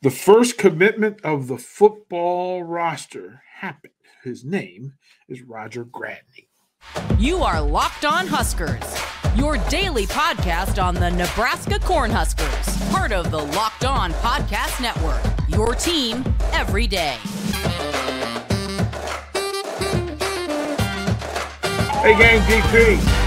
The first commitment of the football roster happened. His name is Roger Gradney. You are Locked On Huskers, your daily podcast on the Nebraska Cornhuskers, part of the Locked On Podcast Network, your team every day. Hey, gang, DP.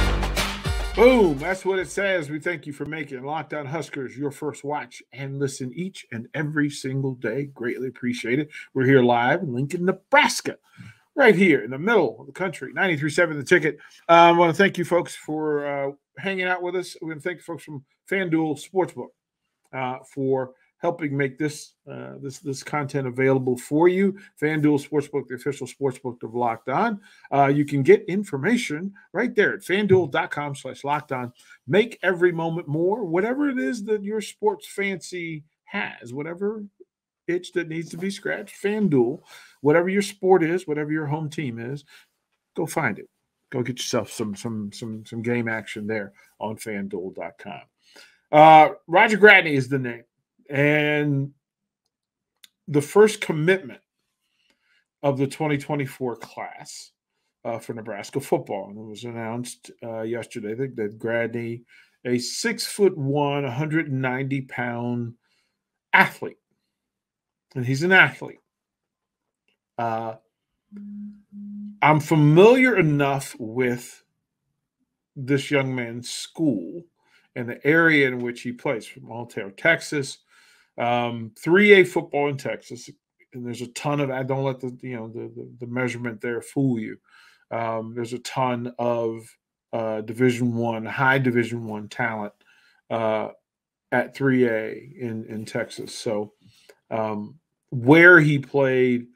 Boom, that's what it says. We thank you for making Locked On Huskers your first watch and listen each and every single day. Greatly appreciate it. We're here live in Lincoln, Nebraska, right here in the middle of the country, 93.7 The Ticket. I want to thank you folks for hanging out with us. We want to thank you folks from FanDuel Sportsbook for helping make this content available for you. FanDuel Sportsbook, the official sportsbook of Locked On. You can get information right there at FanDuel.com/LockedOn. Make every moment more. Whatever it is that your sports fancy has, whatever itch that needs to be scratched, FanDuel, whatever your sport is, whatever your home team is, go find it. Go get yourself some game action there on FanDuel.com. Roger Gradney is the name. And the first commitment of the 2024 class for Nebraska football, and it was announced yesterday that Gradney, a 6'1", 190-pound athlete, and he's an athlete. I'm familiar enough with this young man's school and the area in which he plays, from Altair, Texas. 3A football in Texas, and there's a ton of. I don't let the measurement there fool you. There's a ton of Division I, high Division I talent at 3A in Texas. So where he played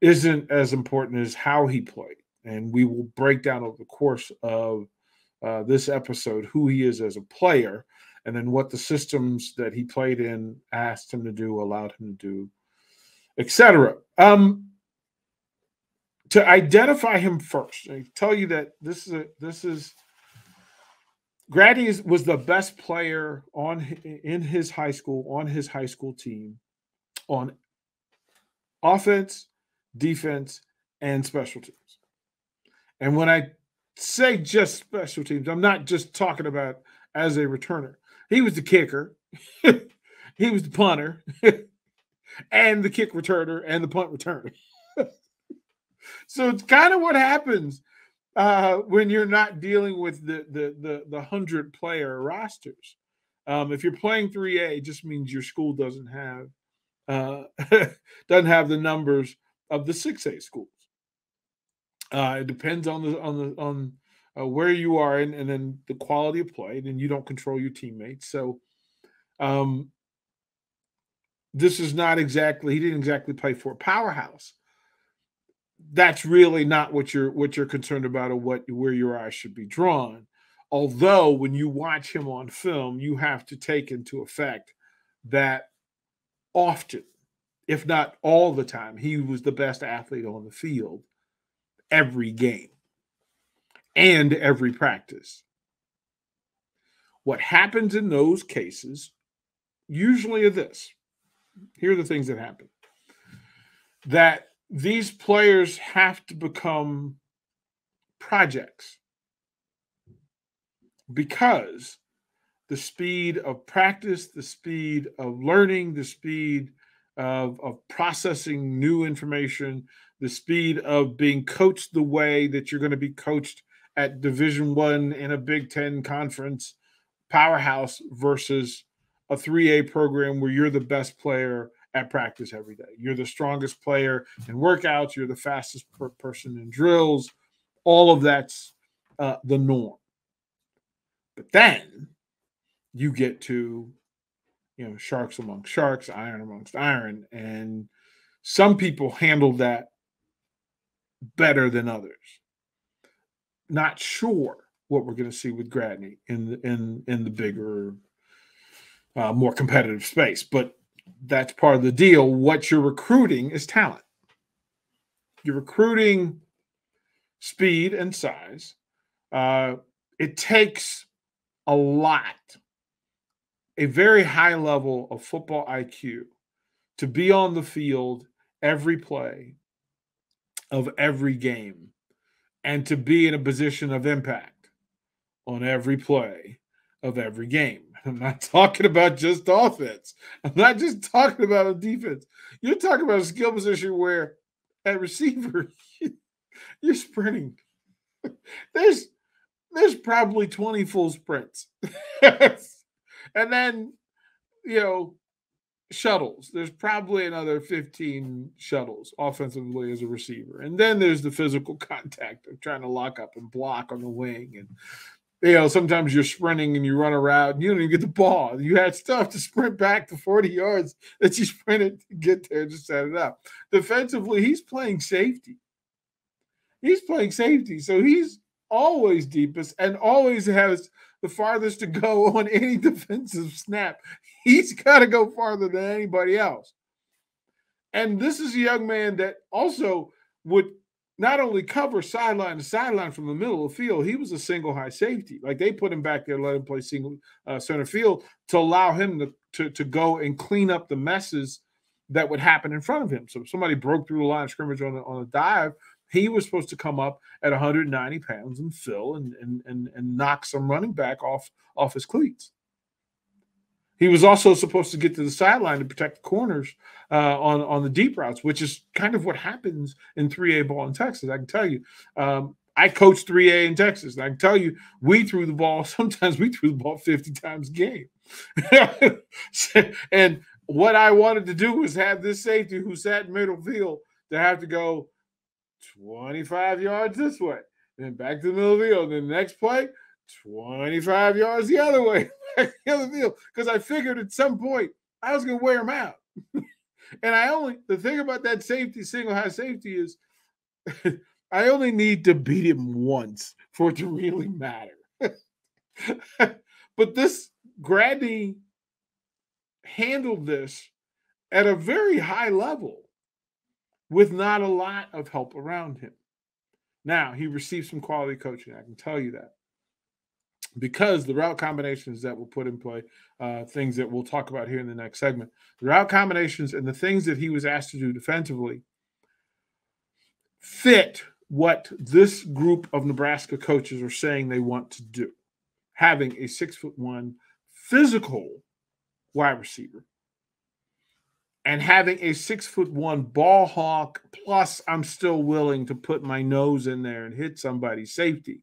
isn't as important as how he played, and we will break down over the course of this episode who he is as a player. And then what the systems that he played in asked him to do, allowed him to do, etc. To identify him first, I tell you that this is Gradney was the best player in his high school, on his high school team, on offense, defense, and special teams. And when I say just special teams, I'm not just talking about as a returner. He was the kicker, he was the punter, and the kick returner and the punt returner. So it's kind of what happens when you're not dealing with the 100-player rosters. If you're playing 3A, it just means your school doesn't have the numbers of the 6A schools. It depends on where you are and then the quality of play, and you don't control your teammates. So this is not exactly, he didn't exactly play for a powerhouse. That's really not what you're concerned about, or where your eyes should be drawn. Although when you watch him on film, you have to take into effect that often, if not all the time, he was the best athlete on the field every game and every practice. What happens in those cases usually are this. Here are the things that happen. That these players have to become projects because the speed of practice, the speed of learning, the speed of processing new information, the speed of being coached the way that you're going to be coached at Division I in a Big Ten conference powerhouse versus a 3A program where you're the best player at practice every day. You're the strongest player in workouts. You're the fastest person in drills. All of that's the norm. But then you get to, sharks amongst sharks, iron amongst iron, and some people handle that better than others. Not sure what we're going to see with Gradney in the bigger, more competitive space, but that's part of the deal. What you're recruiting is talent. You're recruiting speed and size. It takes a lot, a very high level of football IQ to be on the field every play of every game and to be in a position of impact on every play of every game. I'm not talking about just offense. I'm not just talking about defense. You're talking about a skill position where at receiver, you're sprinting. There's probably 20 full sprints. And then, shuttles. There's probably another 15 shuttles offensively as a receiver. And then there's the physical contact of trying to lock up and block on the wing. And, sometimes you're sprinting and you run around and you don't even get the ball. You had stuff to sprint back to 40 yards that you sprinted to get there to set it up. Defensively, he's playing safety. So he's always deepest and always has the farthest to go on any defensive snap. He's got to go farther than anybody else. And this is a young man that also would not only cover sideline to sideline from the middle of the field, he was a single high safety. Like they put him back there, let him play single center field to allow him to go and clean up the messes that would happen in front of him. So if somebody broke through the line of scrimmage on a dive, he was supposed to come up at 190 pounds and fill and knock some running back off his cleats. He was also supposed to get to the sideline to protect the corners on the deep routes, which is kind of what happens in 3A ball in Texas. I can tell you. I coached 3A in Texas, and I can tell you sometimes we threw the ball 50 times a game. And what I wanted to do was have this safety who sat in middle field to have to go 25 yards this way, then back to the middle of the field. Then the next play, 25 yards the other way, back to the other field. Because I figured at some point I was going to wear him out. And the thing about that safety, single high safety is I only need to beat him once for it to really matter. But this Gradney handled this at a very high level with not a lot of help around him. Now, he received some quality coaching, I can tell you that. Because the route combinations that were put in play, things that we'll talk about here in the next segment, the route combinations and the things that he was asked to do defensively fit what this group of Nebraska coaches are saying they want to do. Having a 6'1" physical wide receiver and having a 6'1" ball hawk, plus I'm still willing to put my nose in there and hit somebody's safety,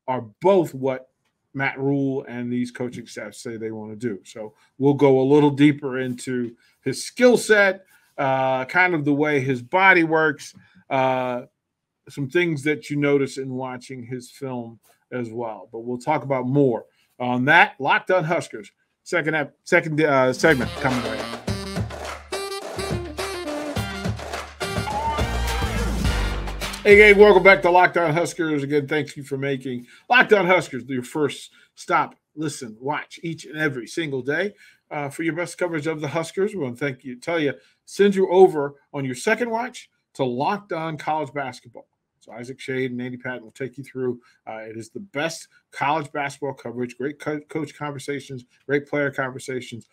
are both what Matt Rhule and these coaching staff say they want to do. So we'll go a little deeper into his skill set, kind of the way his body works, some things that you notice in watching his film as well. But we'll talk about more on that. Locked On Huskers, second segment coming right up. Hey, gang, welcome back to Locked On Huskers. Again, thank you for making Locked On Huskers your first stop, listen, watch each and every single day for your best coverage of the Huskers. We want to send you over on your second watch to Locked On College Basketball. So Isaac Shade and Andy Patton will take you through. It is the best college basketball coverage, great coach conversations, great player conversations.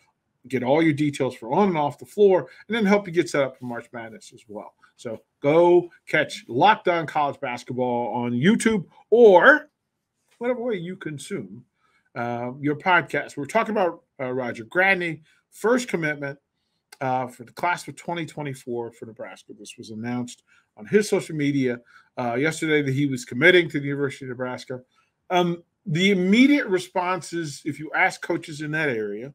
Get all your details for on and off the floor, and then help you get set up for March Madness as well. So go catch Locked On College Basketball on YouTube or whatever way you consume your podcast. We're talking about Roger Gradney, first commitment for the class of 2024 for Nebraska. This was announced on his social media yesterday that he was committing to the University of Nebraska. The immediate responses, if you ask coaches in that area,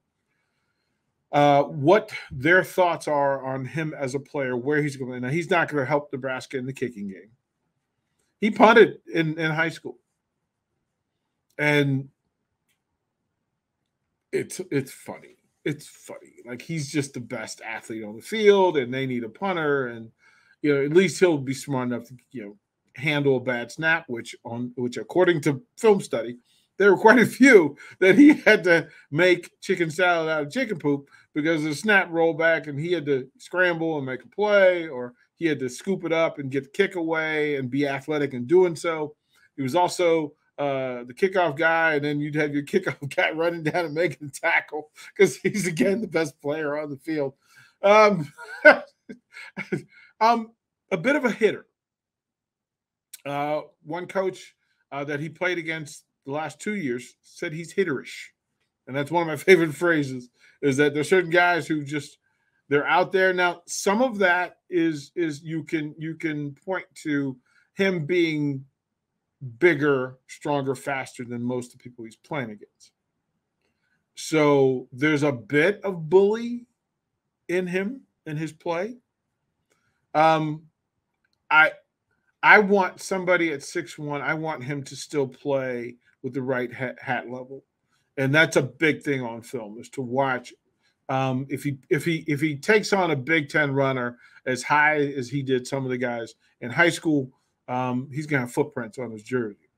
what their thoughts are on him as a player, where he's going. Now, he's not going to help Nebraska in the kicking game. He punted in high school. And it's funny. It's funny. Like, he's just the best athlete on the field, and they need a punter. And, at least he'll be smart enough to, handle a bad snap, which according to film study, there were quite a few that he had to make chicken salad out of chicken poop because the snap rolled back and he had to scramble and make a play, or he had to scoop it up and get the kick away and be athletic in doing so. He was also the kickoff guy, and then you'd have your kickoff guy running down and making the tackle because he's, again, the best player on the field. A bit of a hitter. One coach that he played against the last 2 years said he's hitterish. And that's one of my favorite phrases, is that there's certain guys who just, they're out there. Now, some of that is you can point to him being bigger, stronger, faster than most of the people he's playing against. So there's a bit of bully in him, in his play. I want somebody at 6'1", I want him to still play with the right hat level. And that's a big thing on film, is to watch. If he takes on a Big Ten runner as high as he did some of the guys in high school, he's going to have footprints on his jersey.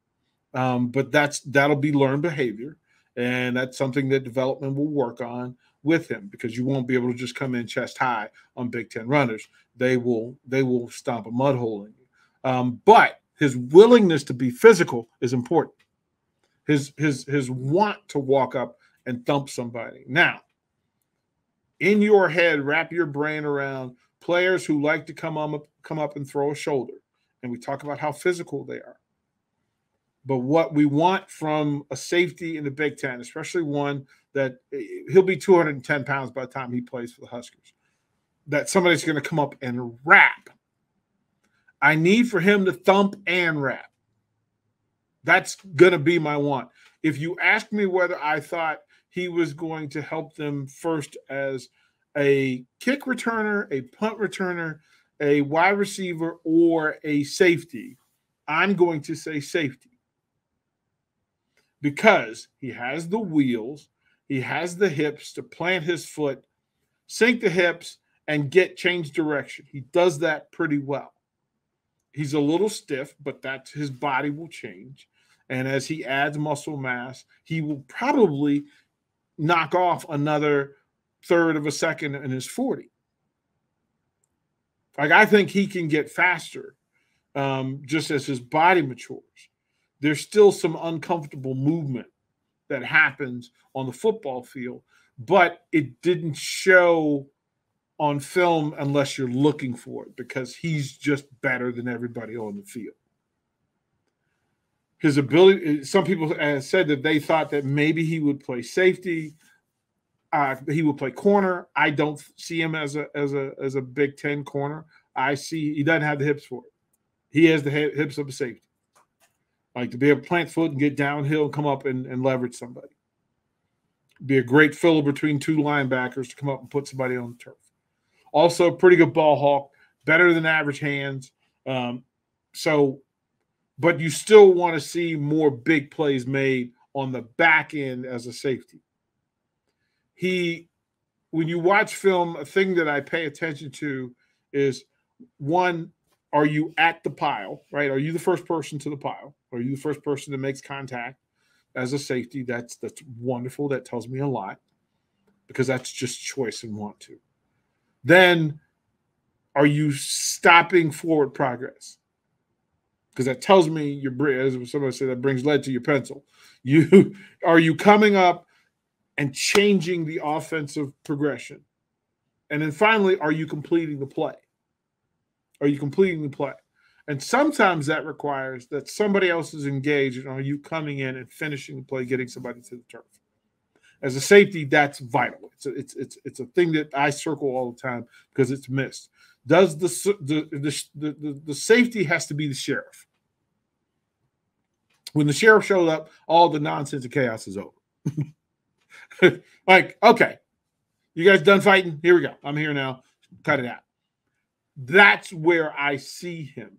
But that'll be learned behavior, and that's something that development will work on with him, because you won't be able to just come in chest high on Big Ten runners. They will stomp a mud hole in you. But his willingness to be physical is important. His want to walk up and thump somebody. Now, in your head, wrap your brain around players who like to come up and throw a shoulder. And we talk about how physical they are. But what we want from a safety in the Big Ten, especially one that he'll be 210 pounds by the time he plays for the Huskers, that somebody's going to come up and wrap. I need for him to thump and wrap. That's going to be my want. If you ask me whether I thought he was going to help them first as a kick returner, a punt returner, a wide receiver, or a safety, I'm going to say safety. Because he has the wheels, he has the hips to plant his foot, sink the hips, and change direction. He does that pretty well. He's a little stiff, but his body will change. And as he adds muscle mass, he will probably knock off another third of a second in his 40. Like, I think he can get faster just as his body matures. There's still some uncomfortable movement that happens on the football field, but it didn't show on film unless you're looking for it, because he's just better than everybody on the field. His ability, some people said that they thought that maybe he would play safety, he would play corner. I don't see him as a Big Ten corner. I see he doesn't have the hips for it. He has the hips of a safety, like to be able to plant foot and get downhill and come up and leverage somebody. Be a great filler between two linebackers to come up and put somebody on the turf. Also, a pretty good ball hawk, better than average hands. But you still want to see more big plays made on the back end as a safety. When you watch film, a thing that I pay attention to is, one, are you at the pile, right? Are you the first person to the pile? Are you the first person that makes contact as a safety? That's wonderful. That tells me a lot, because that's just choice and want to. Then, are you stopping forward progress? Because that tells me as somebody said, that brings lead to your pencil. Are you coming up and changing the offensive progression? And then finally, are you completing the play? Are you completing the play? And sometimes that requires that somebody else is engaged, and are you coming in and finishing the play, getting somebody to the turf? As a safety, that's vital. It's a thing that I circle all the time because it's missed. Does the safety has to be the sheriff? When the sheriff shows up, all the nonsense and chaos is over. Like, okay, you guys done fighting? Here we go. I'm here now. Cut it out. That's where I see him.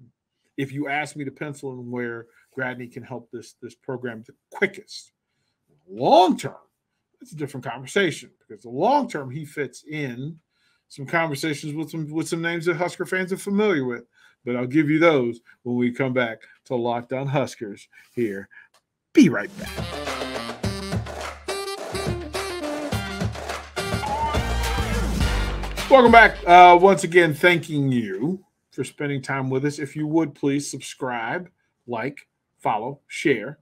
If you ask me to pencil in where Gradney can help this program the quickest. Long term, it's a different conversation, because the long term he fits in some conversations with some names that Husker fans are familiar with. But I'll give you those when we come back to Locked On Huskers here. Be right back. Welcome back. Once again, thanking you for spending time with us. If you would, please subscribe, like, follow, share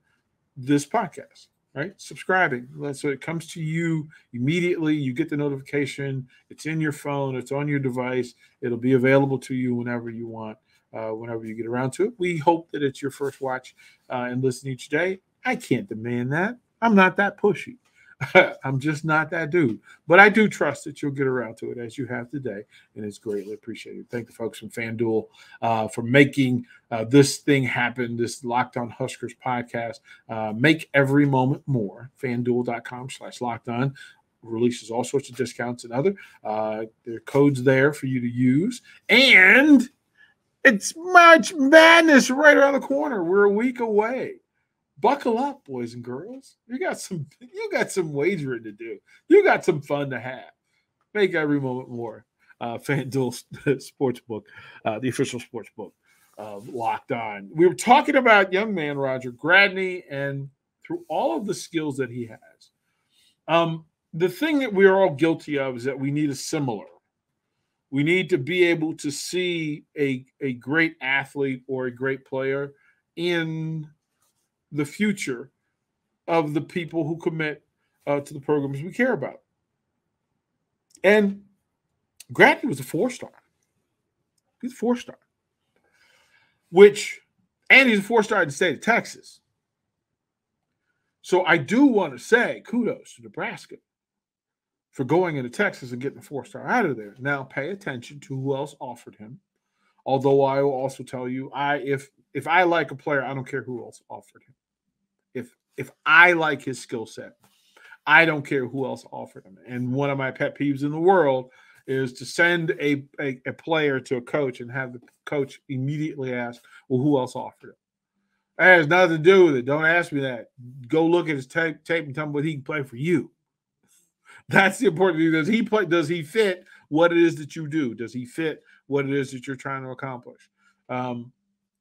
this podcast. right? Subscribing. So it comes to you immediately. You get the notification. It's in your phone. It's on your device. It'll be available to you whenever you want, whenever you get around to it. We hope that it's your first watch and listen each day. I can't demand that. I'm not that pushy. I'm just not that dude. But I do trust that you'll get around to it as you have today, and it's greatly appreciated. Thank the folks from FanDuel for making this thing happen, this Locked On Huskers podcast. Make every moment more. FanDuel.com/LockedOn releases all sorts of discounts and other. There are codes there for you to use. And it's March Madness right around the corner. We're a week away. Buckle up, boys and girls. You got some wagering to do. You got some fun to have. Make every moment more. FanDuel Sportsbook, the official sportsbook of Locked On. We were talking about young man Roger Gradney and through all of the skills that he has. The thing that we are all guilty of is that we need a similar. We need to be able to see a great athlete or a great player in the future of the people who commit to the programs we care about. And Gradney was a 4-star. He's a 4-star. And he's a 4-star in the state of Texas. So I do want to say kudos to Nebraska for going into Texas and getting a 4-star out of there. Now pay attention to who else offered him. Although I will also tell you, if I like a player, I don't care who else offered him. If I like his skill set, I don't care who else offered him. And one of my pet peeves in the world is to send a player to a coach and have the coach immediately ask, well, who else offered him? That has nothing to do with it. Don't ask me that. Go look at his tape and tell me what he can play for you. That's the important thing. Does he fit what it is that you do? Does he fit what it is that you're trying to accomplish?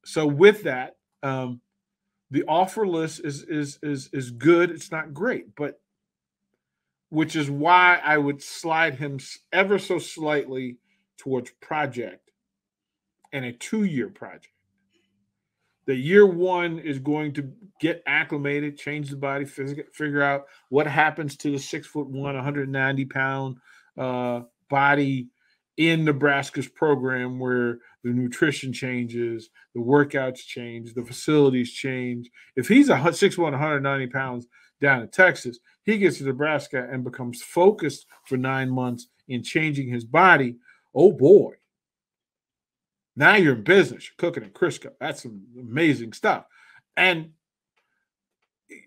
So with that, the offer list is good. It's not great, but which is why I would slide him ever so slightly towards project and a 2-year project. The year one is going to get acclimated, change the body, figure out what happens to the 6'1", 190-pound body in Nebraska's program, where the nutrition changes, the workouts change, the facilities change. If he's 6'1", 190 pounds down in Texas, he gets to Nebraska and becomes focused for 9 months in changing his body. Oh boy. Now you're in business. You're cooking in Crisco. That's some amazing stuff. And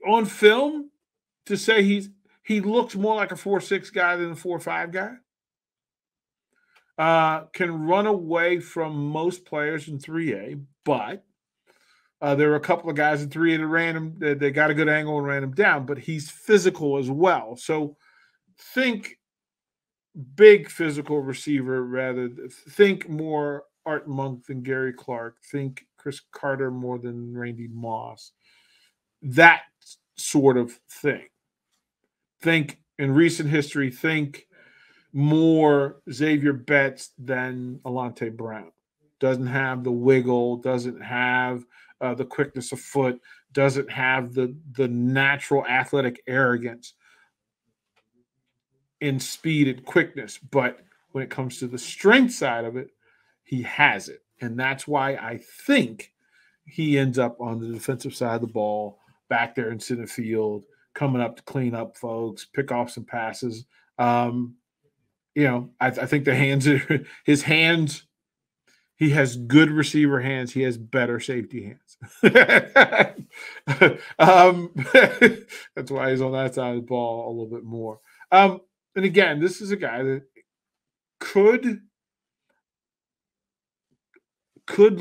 on film, to say he looks more like a 4'6" guy than a 4'5" guy. Can run away from most players in 3A, but there were a couple of guys in 3A that they got a good angle and ran him down, but he's physical as well. So think big physical receiver think more Art Monk than Gary Clark. Think Chris Carter more than Randy Moss. That sort of thing. Think in recent history, think more Xavier Betts than Alante Brown. Doesn't have the wiggle, doesn't have the quickness of foot, doesn't have the natural athletic arrogance in speed and quickness. But when it comes to the strength side of it, he has it. And that's why I think he ends up on the defensive side of the ball, back there in center field, coming up to clean up folks, pick off some passes. I think the hands, his hands, he has good receiver hands. He has better safety hands. That's why he's on that side of the ball a little bit more. And again, this is a guy that could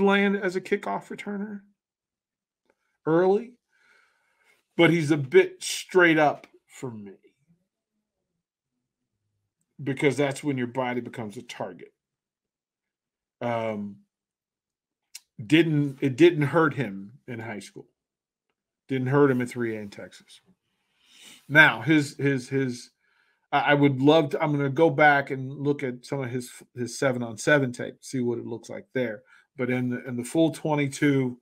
land as a kickoff returner early, but he's a bit straight up for me, because that's when your body becomes a target. It didn't hurt him in high school. Didn't hurt him at 3A in Texas. Now, I would love to. I'm going to go back and look at some of his 7-on-7 tape, see what it looks like there. But in the full 22,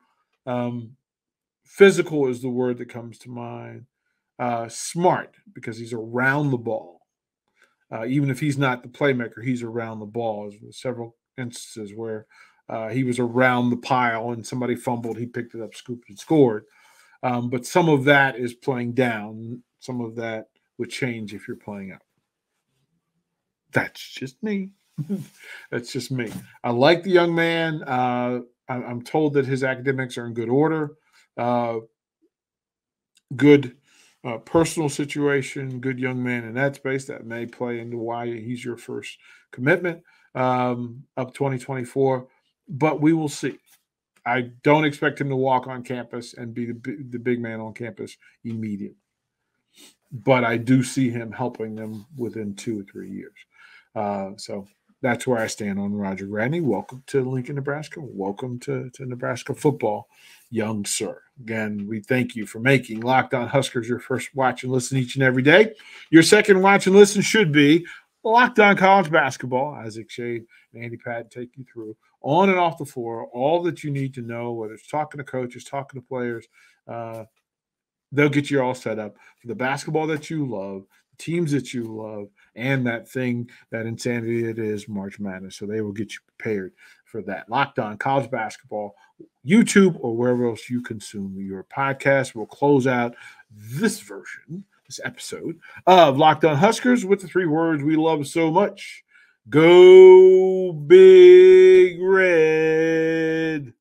physical is the word that comes to mind. Smart, because he's around the ball. Even if he's not the playmaker, he's around the ball. There's several instances where he was around the pile and somebody fumbled, he picked it up, scooped, and scored. But some of that is playing down. Some of that would change if you're playing up. That's just me. That's just me. I like the young man. I'm told that his academics are in good order. Good personal situation, good young man in that space. That may play into why he's your first commitment up 2024. But we will see. I don't expect him to walk on campus and be the big man on campus immediately. But I do see him helping them within 2 or 3 years. So that's where I stand on Roger Gradney. Welcome to Lincoln, Nebraska. Welcome to Nebraska football, young sir. Again, we thank you for making Locked On Huskers your first watch and listen each and every day. Your second watch and listen should be Locked On College Basketball. Isaac Shade and Andy Patton take you through on and off the floor all that you need to know, whether it's talking to coaches, talking to players. They'll get you all set up for the basketball that you love, the teams that you love, and that thing, that insanity that is March Madness. So they will get you prepared for that. Locked On College Basketball, YouTube, or wherever else you consume your podcast. We'll close out this episode of Locked On Huskers with the 3 words we love so much. Go Big Red.